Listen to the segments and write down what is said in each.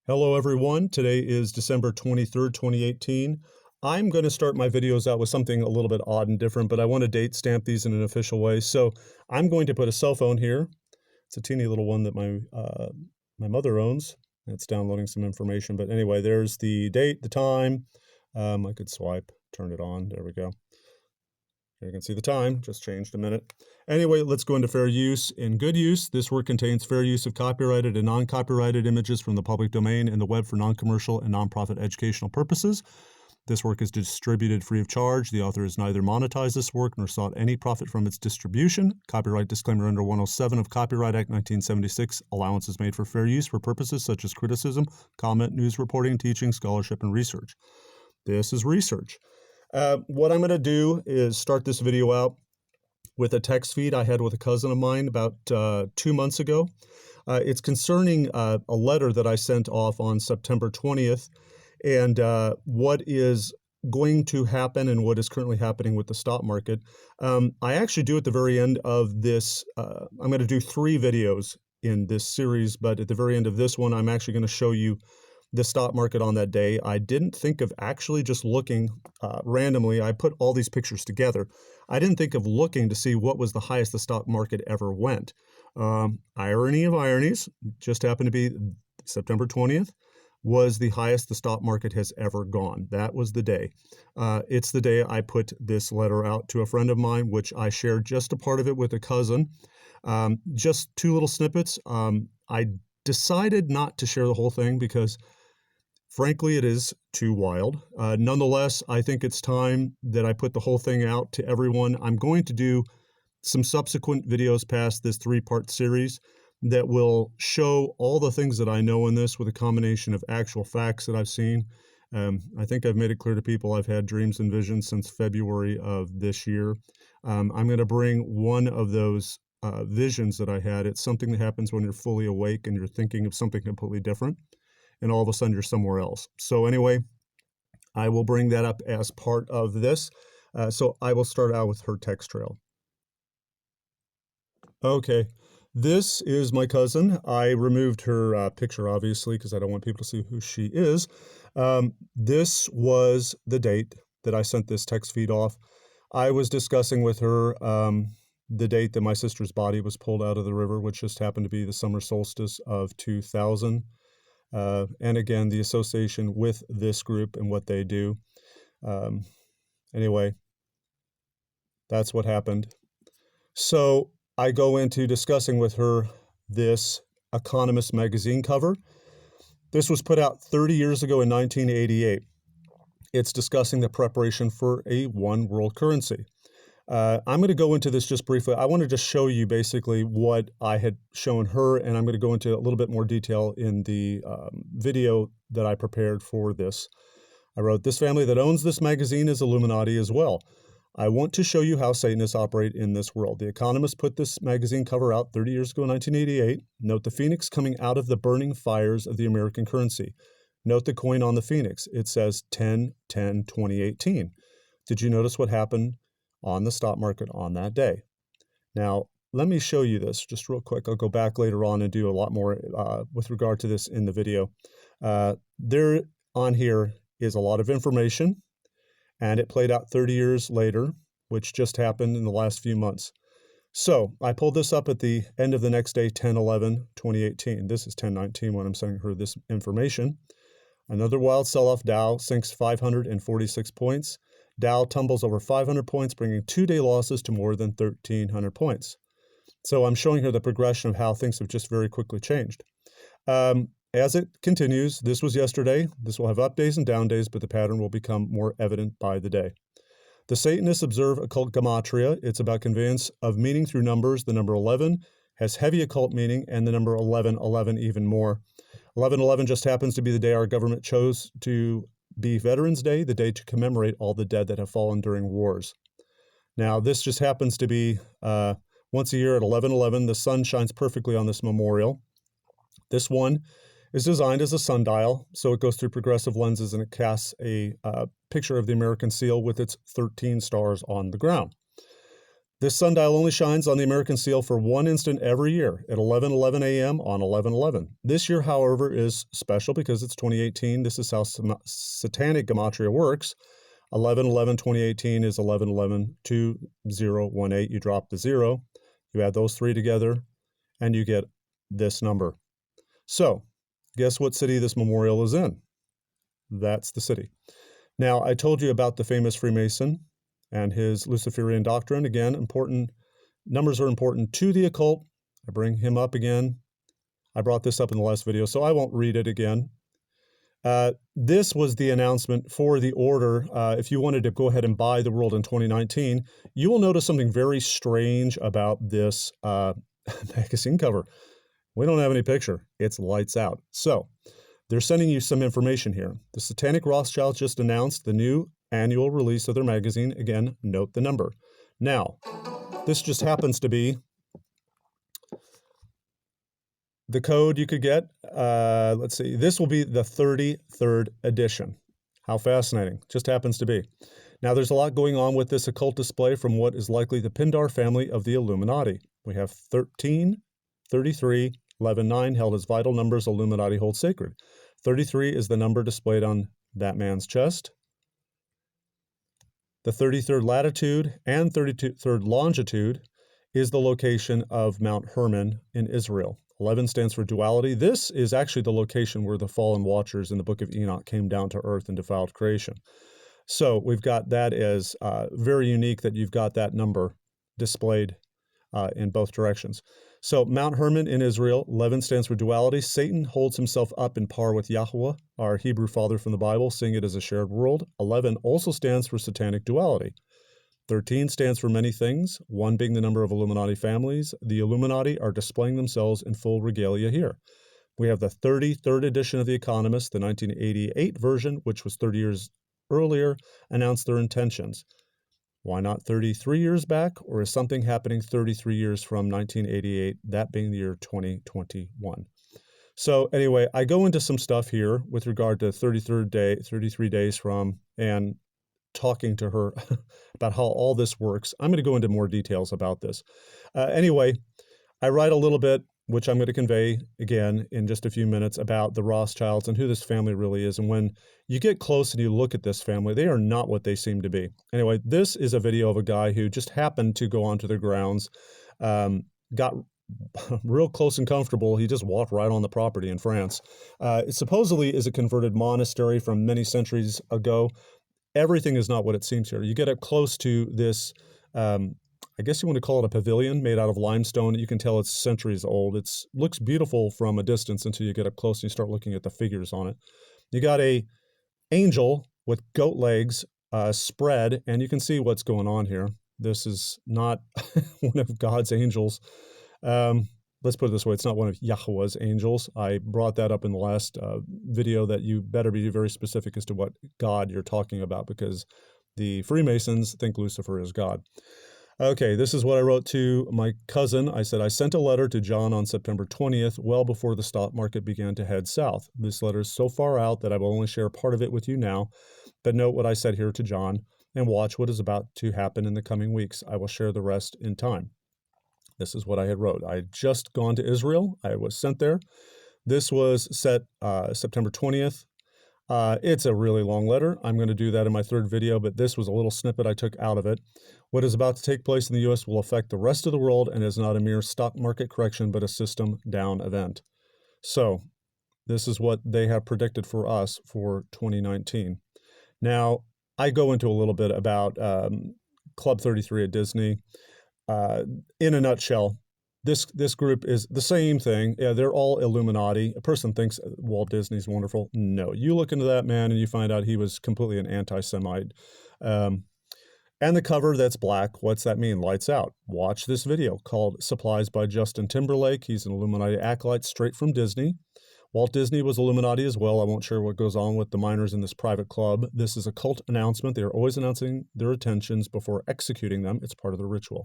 Hello everyone, today is December 23rd, 2018. I'm going to start my videos out with something a little bit odd and different, but I want to date stamp these in an official way. So I'm going to put a cell phone here. It's a teeny little one that my mother owns. It's downloading some information, but anyway, there's the date, the time. I could swipe, turn it on, there we go. You can see the time, just changed a minute. Anyway, let's go into fair use. In good use, this work contains fair use of copyrighted and non-copyrighted images from the public domain and the web for non-commercial and non-profit educational purposes. This work is distributed free of charge. The author has neither monetized this work nor sought any profit from its distribution. Copyright disclaimer under 107 of Copyright Act 1976. Allowance is made for fair use for purposes such as criticism, comment, news reporting, teaching, scholarship, and research. This is research. What I'm going to do is start this video out with a text feed I had with a cousin of mine about 2 months ago. It's concerning a letter that I sent off on September 20th and what is going to happen and what is currently happening with the stock market. I actually do at the very end of this, I'm going to do 3 videos in this series, but at the very end of this one, I'm actually going to show you the stock market on that day. I didn't think of actually just looking randomly. I put all these pictures together. I didn't think of looking to see what was the highest the stock market ever went. Irony of ironies, just happened to be September 20th was the highest the stock market has ever gone. That was the day. It's the day I put this letter out to a friend of mine, which I shared just a part of it with a cousin. Just 2 little snippets. I decided not to share the whole thing because frankly, it is too wild. Nonetheless, I think it's time that I put the whole thing out to everyone. I'm going to do some subsequent videos past this 3-part series that will show all the things that I know in this with a combination of actual facts that I've seen. I think I've made it clear to people I've had dreams and visions since February of this year. I'm going to bring one of those visions that I had. It's something that happens when you're fully awake and you're thinking of something completely different, and all of a sudden you're somewhere else. So anyway, I will bring that up as part of this. So I will start out with her text trail. Okay, this is my cousin. I removed her picture, obviously, because I don't want people to see who she is. This was the date that I sent this text feed off. I was discussing with her the date that my sister's body was pulled out of the river, which just happened to be the summer solstice of 2000. And again, the association with this group and what they do. Anyway, that's what happened. So I go into discussing with her this Economist magazine cover. This was put out 30 years ago in 1988. It's discussing the preparation for a one world currency. I'm going to go into this just briefly. I want to just show you basically what I had shown her, and I'm going to go into a little bit more detail in the video that I prepared for this. I wrote, "This family that owns this magazine is Illuminati as well. I want to show you how Satanists operate in this world. The Economist put this magazine cover out 30 years ago in 1988. Note the phoenix coming out of the burning fires of the American currency. Note the coin on the phoenix. It says 10/10/2018. Did you notice what happened on the stock market on that day? Now, let me show you this just real quick. I'll go back later on and do a lot more with regard to this in the video. There on here is a lot of information, and it played out 30 years later, which just happened in the last few months. So I pulled this up at the end of the next day, 10/11/2018. This is 10/19 when I'm sending her this information. Another wild sell-off. Dow sinks 546 points. Dow tumbles over 500 points, bringing 2-day losses to more than 1,300 points. So I'm showing her the progression of how things have just very quickly changed. As it continues, this was yesterday. This will have up days and down days, but the pattern will become more evident by the day. The Satanists observe occult gematria. It's about conveyance of meaning through numbers. The number 11 has heavy occult meaning, and the number 11/11 even more. 11/11 just happens to be the day our government chose to be Veterans Day, the day to commemorate all the dead that have fallen during wars. Now, this just happens to be once a year at 11/11. The sun shines perfectly on this memorial. This one is designed as a sundial, so it goes through progressive lenses and it casts a picture of the American seal with its 13 stars on the ground. This sundial only shines on the American seal for one instant every year at 11:11 a.m. on 11/11. This year, however, is special because it's 2018. This is how satanic gematria works. 11/11/2018 is 11/11/2018. You drop the 0, you add those 3 together, and you get this number. So, guess what city this memorial is in? That's the city. Now, I told you about the famous Freemason and his Luciferian doctrine. Again, important numbers are important to the occult. I bring him up again. I brought this up in the last video, so I won't read it again. This was the announcement for the order. If you wanted to go ahead and buy the world in 2019, you will notice something very strange about this magazine cover. We don't have any picture. It's lights out. So they're sending you some information here. The Satanic Rothschilds just announced the new annual release of their magazine. Again, note the number. Now, this just happens to be the code you could get. Let's see. This will be the 33rd edition. How fascinating. Just happens to be. Now, there's a lot going on with this occult display from what is likely the Pindar family of the Illuminati. We have 13, 33, 11, 9 held as vital numbers Illuminati hold sacred. 33 is the number displayed on that man's chest. The 33rd latitude and 33rd longitude is the location of Mount Hermon in Israel. 11 stands for duality. This is actually the location where the fallen watchers in the book of Enoch came down to earth and defiled creation. So we've got that as very unique that you've got that number displayed in both directions. So Mount Hermon in Israel, 11 stands for duality. Satan holds himself up in par with Yahweh, our Hebrew father from the Bible, seeing it as a shared world. 11 also stands for satanic duality. 13 stands for many things, 1 being the number of Illuminati families. The Illuminati are displaying themselves in full regalia here. We have the 33rd edition of The Economist, the 1988 version, which was 30 years earlier, announced their intentions. Why not 33 years back, or is something happening 33 years from 1988, that being the year 2021? So anyway, I go into some stuff here with regard to 33rd day, 33 days from, and talking to her about how all this works. I'm going to go into more details about this. Anyway, I write a little bit, which I'm going to convey again in just a few minutes, about the Rothschilds and who this family really is. And when you get close and you look at this family, they are not what they seem to be. Anyway, this is a video of a guy who just happened to go onto their grounds, got real close and comfortable. He just walked right on the property in France. It supposedly is a converted monastery from many centuries ago. Everything is not what it seems here. You get up close to this, I guess you want to call it a pavilion made out of limestone. You can tell it's centuries old. It looks beautiful from a distance until you get up close and you start looking at the figures on it. You got a angel with goat legs spread, and you can see what's going on here. This is not one of God's angels. Let's put it this way. It's not one of Yahweh's angels. I brought that up in the last video that you better be very specific as to what God you're talking about, because the Freemasons think Lucifer is God. Okay, this is what I wrote to my cousin. I said, I sent a letter to John on September 20th, well before the stock market began to head south. This letter is so far out that I will only share part of it with you now, but note what I said here to John and watch what is about to happen in the coming weeks. I will share the rest in time. This is what I had wrote. I had just gone to Israel. I was sent there. This was set September 20th. It's a really long letter. I'm going to do that in my third video, but this was a little snippet I took out of it. What is about to take place in the U.S. will affect the rest of the world and is not a mere stock market correction, but a system down event. So this is what they have predicted for us for 2019. Now, I go into a little bit about Club 33 at Disney. In a nutshell, this group is the same thing. Yeah, they're all Illuminati. A person thinks Walt Disney's wonderful. No, you look into that man and you find out he was completely an anti-Semite. And the cover that's black, what's that mean? Lights out. Watch this video called Supplies by Justin Timberlake. He's an Illuminati acolyte straight from Disney. Walt Disney was Illuminati as well. I won't share what goes on with the miners in this private club. This is a cult announcement. They are always announcing their intentions before executing them. It's part of the ritual.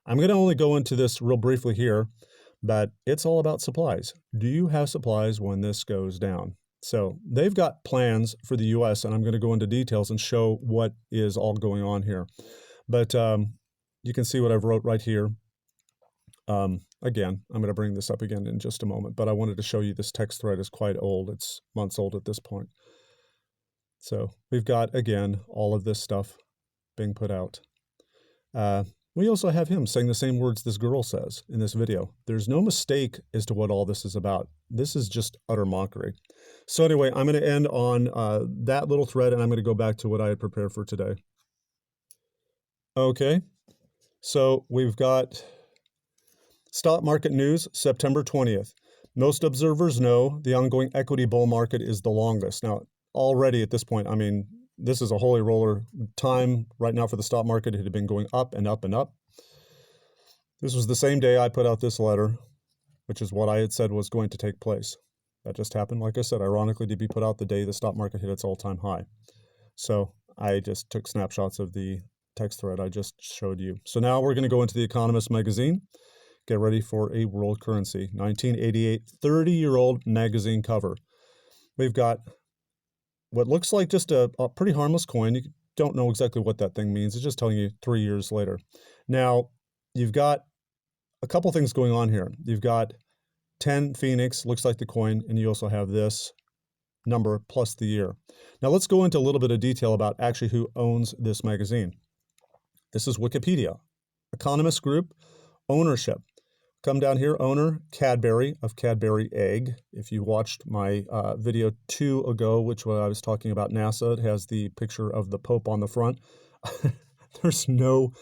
I'm going to only go into this real briefly here, but it's all about supplies. Do you have supplies when this goes down? So they've got plans for the U.S., and I'm going to go into details and show what is all going on here. But you can see what I've wrote right here. Again, I'm going to bring this up again in just a moment, but I wanted to show you this text thread is quite old. It's months old at this point. So we've got, again, all of this stuff being put out. We also have him saying the same words this girl says in this video. There's no mistake as to what all this is about. This is just utter mockery. So anyway, I'm going to end on that little thread, and I'm going to go back to what I had prepared for today. Okay, so we've got stock market news, September 20th. Most observers know the ongoing equity bull market is the longest. Now, already at this point, I mean, this is a holy roller time right now for the stock market. It had been going up and up and up. This was the same day I put out this letter, which is what I had said was going to take place. That just happened, like I said, ironically, to be put out the day the stock market hit its all-time high. So I just took snapshots of the text thread I just showed you. So now we're going to go into the Economist magazine. Get ready for a world currency. 1988, 30-year-old magazine cover. We've got what looks like just a pretty harmless coin. You don't know exactly what that thing means. It's just telling you 3 years later. Now, you've got a couple things going on here. You've got 10 Phoenix, looks like the coin, and you also have this number plus the year. Now, let's go into a little bit of detail about actually who owns this magazine. This is Wikipedia. Economist Group, ownership. Come down here, owner, Cadbury of Cadbury Egg. If you watched my video 2 ago, which I was talking about NASA, it has the picture of the Pope on the front. There's no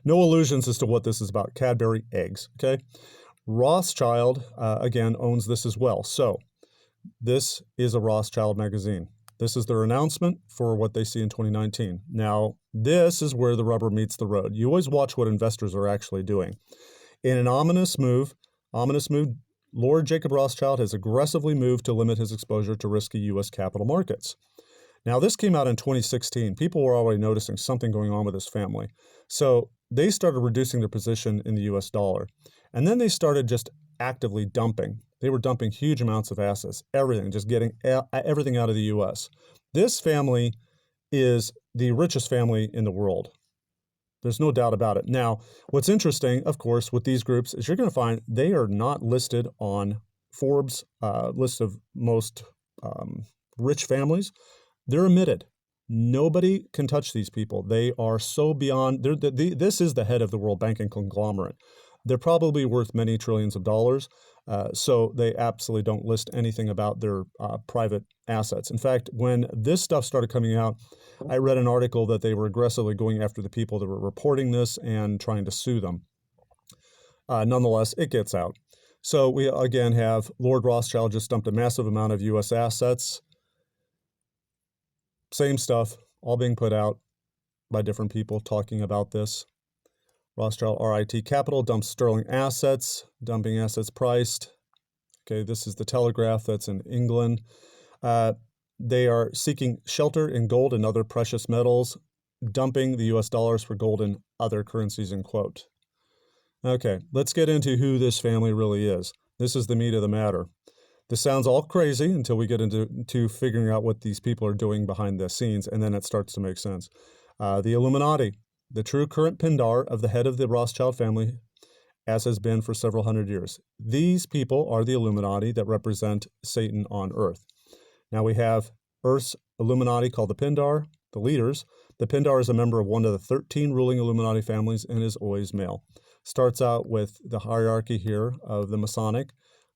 illusions as to what this is about. Cadbury Eggs, okay? Rothschild, again, owns this as well. So this is a Rothschild magazine. This is their announcement for what they see in 2019. Now, this is where the rubber meets the road. You always watch what investors are actually doing. In an ominous move, Lord Jacob Rothschild has aggressively moved to limit his exposure to risky U.S. capital markets. Now, this came out in 2016. People were already noticing something going on with his family. So they started reducing their position in the U.S. dollar. And then they started just actively dumping. They were dumping huge amounts of assets, everything, just getting everything out of the U.S. This family is the richest family in the world. There's no doubt about it. Now, what's interesting, of course, with these groups is you're going to find they are not listed on Forbes' list of most rich families. They're omitted. Nobody can touch these people. They are so beyond. This is the head of the world banking conglomerate. They're probably worth many trillions of dollars, so they absolutely don't list anything about their private assets. In fact, when this stuff started coming out, I read an article that they were aggressively going after the people that were reporting this and trying to sue them. Nonetheless, it gets out. So we again have Lord Rothschild just dumped a massive amount of U.S. assets. Same stuff, all being put out by different people talking about this. Rothschild RIT Capital dumps sterling assets, dumping assets priced. Okay, this is the Telegraph that's in England. They are seeking shelter in gold and other precious metals, dumping the U.S. dollars for gold and other currencies, in quote. Okay, let's get into who this family really is. This is the meat of the matter. This sounds all crazy until we get into figuring out what these people are doing behind the scenes, and then it starts to make sense. The Illuminati, the true current Pindar of the head of the Rothschild family, as has been for several hundred years. These people are the Illuminati that represent Satan on Earth. Now we have Earth's Illuminati called the Pindar, the leaders. The Pindar is a member of one of the 13 ruling Illuminati families and is always male. Starts out with the hierarchy here of the Masonic.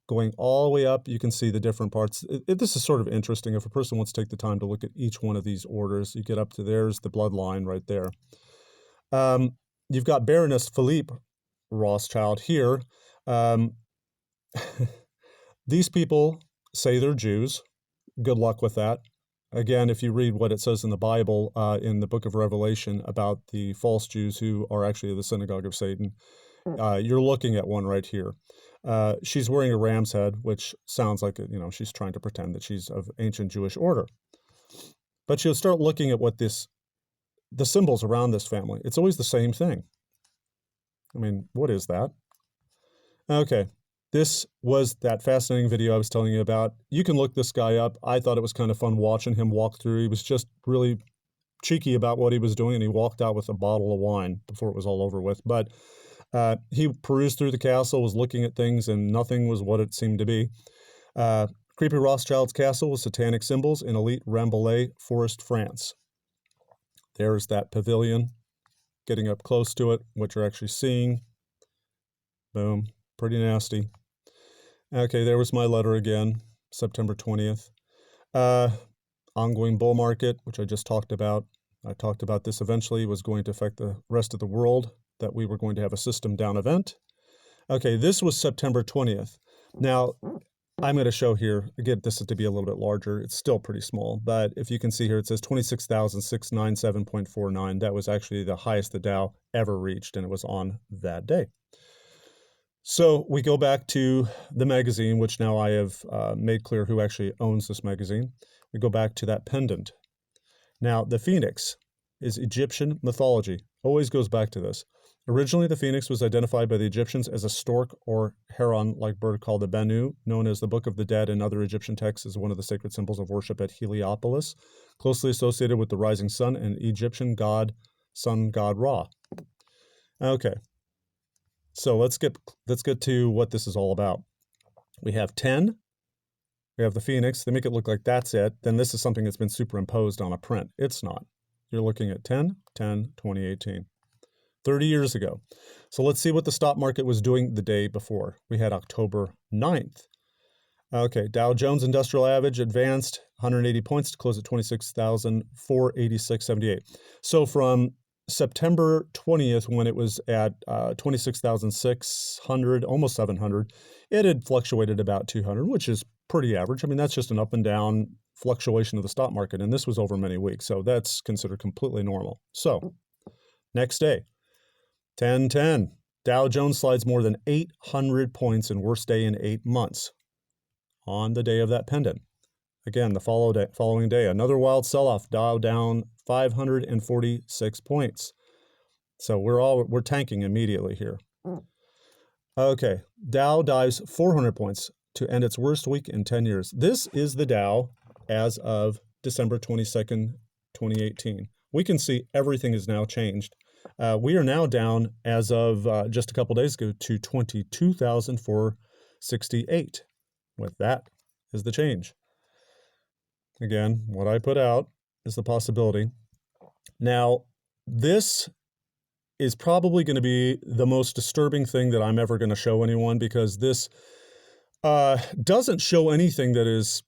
Going all the way up, you can see the different parts. This is sort of interesting. If a person wants to take the time to look at each one of these orders, you get up to there's the bloodline right there. You've got Baroness Philippe Rothschild here. These people say they're Jews. Good luck with that. Again, if you read what it says in the Bible, in the book of Revelation about the false Jews who are actually the synagogue of Satan, you're looking at one right here. She's wearing a ram's head, which sounds like, she's trying to pretend that she's of ancient Jewish order. But you'll start looking at what the symbols around this family. It's always the same thing. I mean, what is that? Okay, this was that fascinating video I was telling you about. You can look this guy up. I thought it was kind of fun watching him walk through. He was just really cheeky about what he was doing, and he walked out with a bottle of wine before it was all over with. But he perused through the castle, was looking at things, and nothing was what it seemed to be. Creepy Rothschild's castle with satanic symbols in elite Rambouillet Forest, France. There's that pavilion. Getting up close to it, what you're actually seeing. Boom. Pretty nasty. Okay, there was my letter again, September 20th. Ongoing bull market, which I just talked about. I talked about this eventually was going to affect the rest of the world, that we were going to have a system down event. Okay, this was September 20th. Now, I'm going to show here, again, this is to be a little bit larger. It's still pretty small, but if you can see here, it says 26,697.49. That was actually the highest the Dow ever reached, and it was on that day. So we go back to the magazine, which now I have made clear who actually owns this magazine. We go back to that pendant. Now, the phoenix is Egyptian mythology. Always goes back to this. Originally, the phoenix was identified by the Egyptians as a stork or heron-like bird called the Bennu, known as the Book of the Dead in other Egyptian texts as one of the sacred symbols of worship at Heliopolis, closely associated with the rising sun and Egyptian god, sun god Ra. Okay, so let's get to what this is all about. We have 10. We have the phoenix. They make it look like that's it. Then this is something that's been superimposed on a print. It's not. You're looking at 10/10/2018. 30 years ago. So let's see what the stock market was doing the day before. We had October 9th. Okay, Dow Jones Industrial Average advanced 180 points to close at 26,486.78. So from September 20th, when it was at 26,600, almost 700, it had fluctuated about 200, which is pretty average. I mean, that's just an up and down fluctuation of the stock market, and this was over many weeks, so that's considered completely normal. So, next day, 10/10. Dow Jones slides more than 800 points in worst day in 8 months on the day of that pendant. Again, the following day, another wild sell-off. Dow down 546 points. So we're tanking immediately here. Okay, Dow dives 400 points to end its worst week in 10 years. This is the Dow as of December 22nd, 2018. We can see everything is now changed. We are now down, as of just a couple days ago, to 22,468. With that is the change. Again, what I put out is the possibility. Now, this is probably going to be the most disturbing thing that I'm ever going to show anyone, because this doesn't show anything that is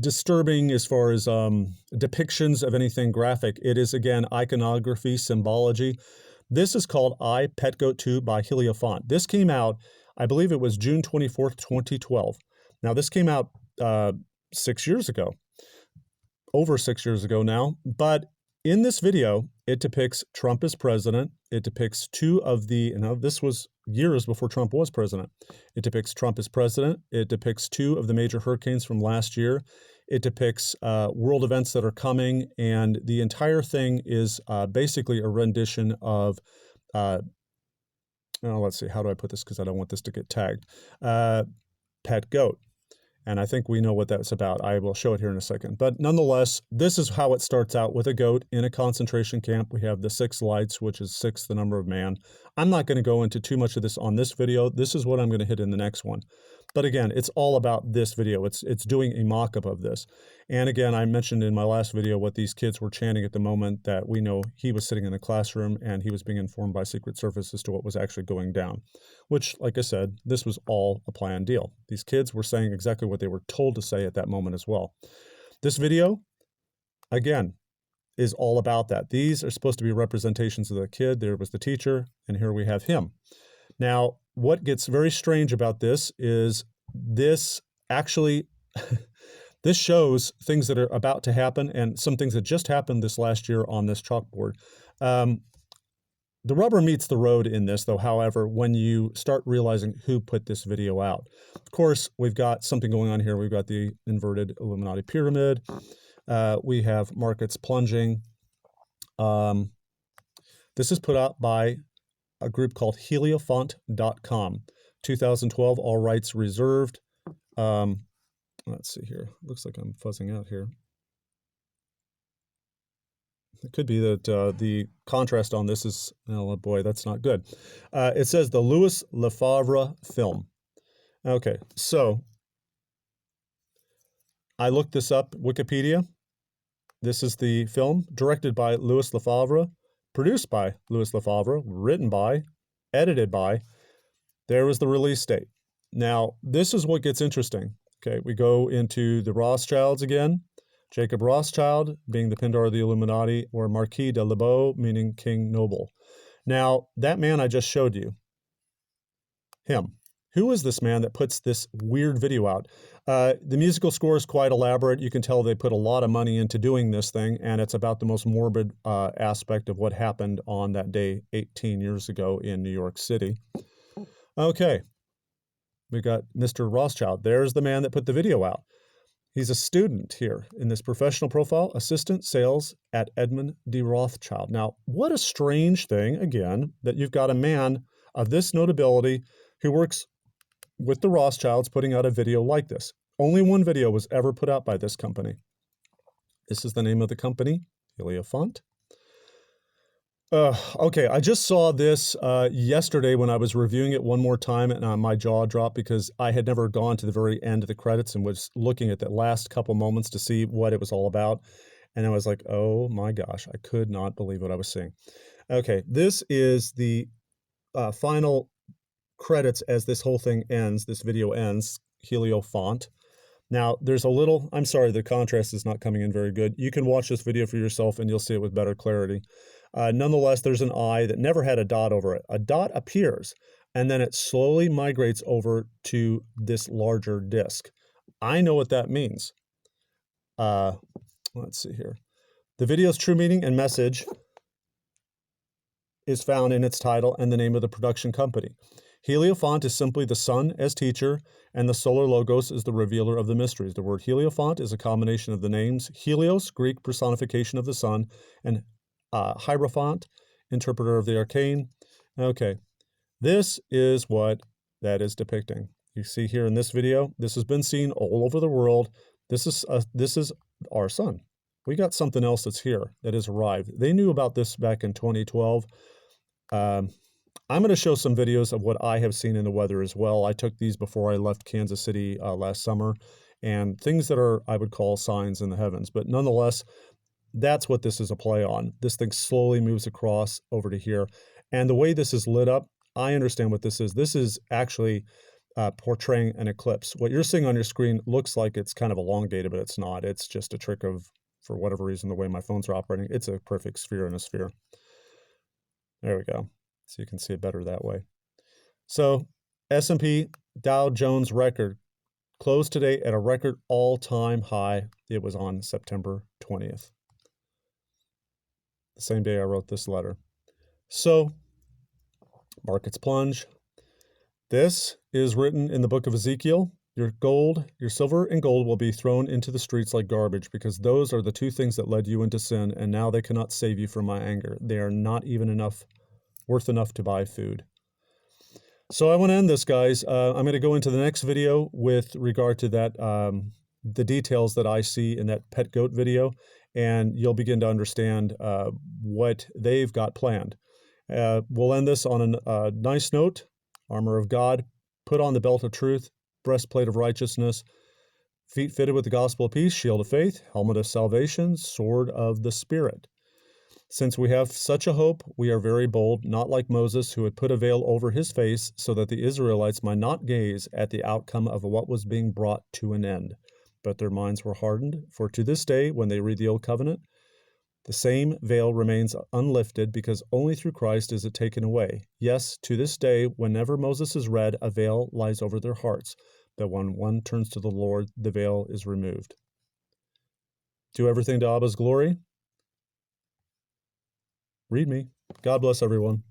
disturbing as far as depictions of anything graphic. It is, again, iconography, symbology. This is called I, Pet Goat 2 by Heliofont. This came out, I believe it was June 24th, 2012. Now, this came out 6 years ago, over 6 years ago now. But in this video, it depicts Trump as president. It depicts two of the, this was years before Trump was president. It depicts Trump as president. It depicts two of the major hurricanes from last year. It depicts world events that are coming. And the entire thing is basically a rendition of, let's see, how do I put this? Because I don't want this to get tagged. Pet Goat. And I think we know what that's about. I will show it here in a second. But nonetheless, this is how it starts out, with a goat in a concentration camp. We have the 6 lights, which is 6, the number of man. I'm not going to go into too much of this on this video. This is what I'm going to hit in the next one. But again, it's all about this video. It's doing a mock-up of this. And again, I mentioned in my last video what these kids were chanting at the moment that we know he was sitting in the classroom and he was being informed by Secret Service as to what was actually going down. Which, like I said, this was all a planned deal. These kids were saying exactly what they were told to say at that moment as well. This video, again, is all about that. These are supposed to be representations of the kid. There was the teacher, and here we have him. Now, what gets very strange about this is this actually, this shows things that are about to happen and some things that just happened this last year on this chalkboard. The rubber meets the road in this, though, however, when you start realizing who put this video out. Of course, we've got something going on here. We've got the inverted Illuminati pyramid. We have markets plunging. This is put out by a group called heliofont.com. 2012, all rights reserved. Let's see here. Looks like I'm fuzzing out here. It could be that the contrast on this is, oh boy, that's not good. It says the Louis Lefebvre film. Okay, so I looked this up, Wikipedia. This is the film directed by Louis Lefebvre, produced by Louis Lefebvre, written by, edited by. There was the release date. Now, this is what gets interesting. Okay, we go into the Rothschilds again. Jacob Rothschild being the Pindar of the Illuminati, or Marquis de Lebeau, meaning King Noble. Now, that man I just showed you, him. Who is this man that puts this weird video out? The musical score is quite elaborate. You can tell they put a lot of money into doing this thing, and it's about the most morbid aspect of what happened on that day 18 years ago in New York City. Okay, we got Mr. Rothschild. There's the man that put the video out. He's a student here in this professional profile, assistant sales at Edmund D. Rothschild. Now, what a strange thing, again, that you've got a man of this notability who works with the Rothschilds putting out a video like this. Only one video was ever put out by this company. This is the name of the company, Heliofont. Okay, I just saw this yesterday when I was reviewing it one more time, and my jaw dropped because I had never gone to the very end of the credits and was looking at the last couple moments to see what it was all about. And I was like, oh my gosh, I could not believe what I was seeing. Okay, this is the final credits as this whole thing ends, this video ends, Heliofont. Now, there's a little, I'm sorry, the contrast is not coming in very good. You can watch this video for yourself and you'll see it with better clarity. Nonetheless, there's an eye that never had a dot over it. A dot appears, and then it slowly migrates over to this larger disk. I know what that means. Let's see here. The video's true meaning and message is found in its title and the name of the production company. Heliofont is simply the sun as teacher, and the solar logos is the revealer of the mysteries. The word Heliofont is a combination of the names Helios, Greek personification of the sun, and Hierophant, interpreter of the arcane. Okay, this is what that is depicting. You see here in this video, this has been seen all over the world. This is our sun. We got something else that's here that has arrived. They knew about this back in 2012. I'm going to show some videos of what I have seen in the weather as well. I took these before I left Kansas City last summer, and things that are, I would call, signs in the heavens. But nonetheless, that's what this is a play on. This thing slowly moves across over to here. And the way this is lit up, I understand what this is. This is actually portraying an eclipse. What you're seeing on your screen looks like it's kind of elongated, but it's not. It's just a trick of, for whatever reason, the way my phones are operating. It's a perfect sphere in a sphere. There we go. So you can see it better that way. So S&P Dow Jones record closed today at a record all-time high. It was on September 20th. The same day I wrote this letter. So markets plunge. This is written in the book of Ezekiel. Your gold, your silver and gold will be thrown into the streets like garbage, because those are the two things that led you into sin, and now they cannot save you from my anger. They are not even worth enough to buy food. So I want to end this, guys. I'm going to go into the next video with regard to that, the details that I see in that pet goat video, and you'll begin to understand what they've got planned. We'll end this on a nice note. Armor of God, put on the belt of truth, breastplate of righteousness, feet fitted with the gospel of peace, shield of faith, helmet of salvation, sword of the Spirit. Since we have such a hope, we are very bold, not like Moses, who had put a veil over his face so that the Israelites might not gaze at the outcome of what was being brought to an end. But their minds were hardened, for to this day, when they read the Old Covenant, the same veil remains unlifted, because only through Christ is it taken away. Yes, to this day, whenever Moses is read, a veil lies over their hearts, but when one turns to the Lord, the veil is removed. Do everything to Abba's glory. Read me. God bless everyone.